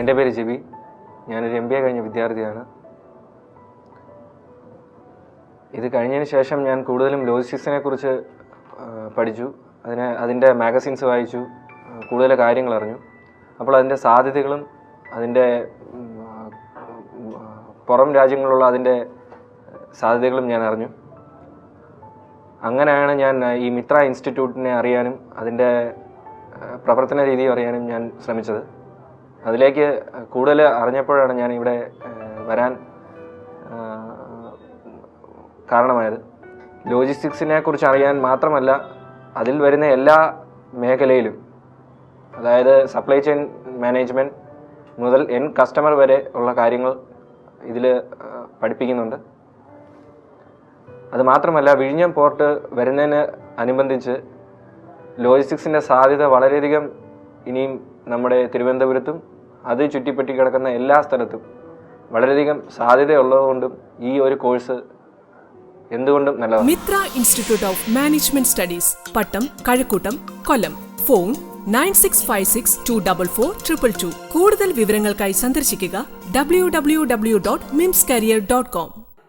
എൻ്റെ പേര് ജിബി. ഞാനൊരു MBA കഴിഞ്ഞ വിദ്യാർത്ഥിയാണ്. ഇത് കഴിഞ്ഞതിന് ശേഷം ഞാൻ കൂടുതലും ലോജിസ്റ്റിക്സിനെ കുറിച്ച് പഠിച്ചു. അതിൻ്റെ മാഗസിൻസ് വായിച്ചു, കൂടുതൽ കാര്യങ്ങൾ അറിഞ്ഞു. അപ്പോൾ അതിൻ്റെ സാധ്യതകളും അതിൻ്റെ പുറം രാജ്യങ്ങളിലുള്ള അതിൻ്റെ സാധ്യതകളും ഞാൻ അറിഞ്ഞു. അങ്ങനെയാണ് ഞാൻ ഈ മിത്ര ഇൻസ്റ്റിറ്റ്യൂട്ടിനെ അറിയാനും അതിൻ്റെ പ്രവർത്തന രീതിയും അറിയാനും ഞാൻ ശ്രമിച്ചത്. അതിലേക്ക് കൂടുതൽ അറിഞ്ഞപ്പോഴാണ് ഞാൻ ഇവിടെ വരാൻ കാരണമായത്. ലോജിസ്റ്റിക്സിനെ കുറിച്ച് അറിയാൻ മാത്രമല്ല, അതിൽ വരുന്ന എല്ലാ മേഖലയിലും, അതായത് സപ്ലൈ ചെയിൻ മാനേജ്മെൻറ്റ് മുതൽ കസ്റ്റമർ വരെ ഉള്ള കാര്യങ്ങൾ ഇതിൽ പഠിപ്പിക്കുന്നുണ്ട്. അതുമാത്രമല്ല, വിഴിഞ്ഞം പോർട്ട് വരുന്നതിന് അനുബന്ധിച്ച് ലോജിസ്റ്റിക്സിൻ്റെ സാധ്യത വളരെയധികം ഇനിയും നമ്മുടെ തിരുവനന്തപുരത്തും അത് ചുറ്റിപ്പറ്റി കിടക്കുന്ന എല്ലാ സ്ഥലത്തും വളരെയധികം സാധ്യതയുള്ളതുകൊണ്ടും ഈ ഒരു കോഴ്സ് എന്തുകൊണ്ടും നല്ലതാണ്. Mitra institute of management studies, Pattom, Kazhakoottam, Kollam. Phone 9656244222. കൂടുതൽ വിവരങ്ങൾക്കായി സന്ദർശിക്കുക www.mimscareer.com.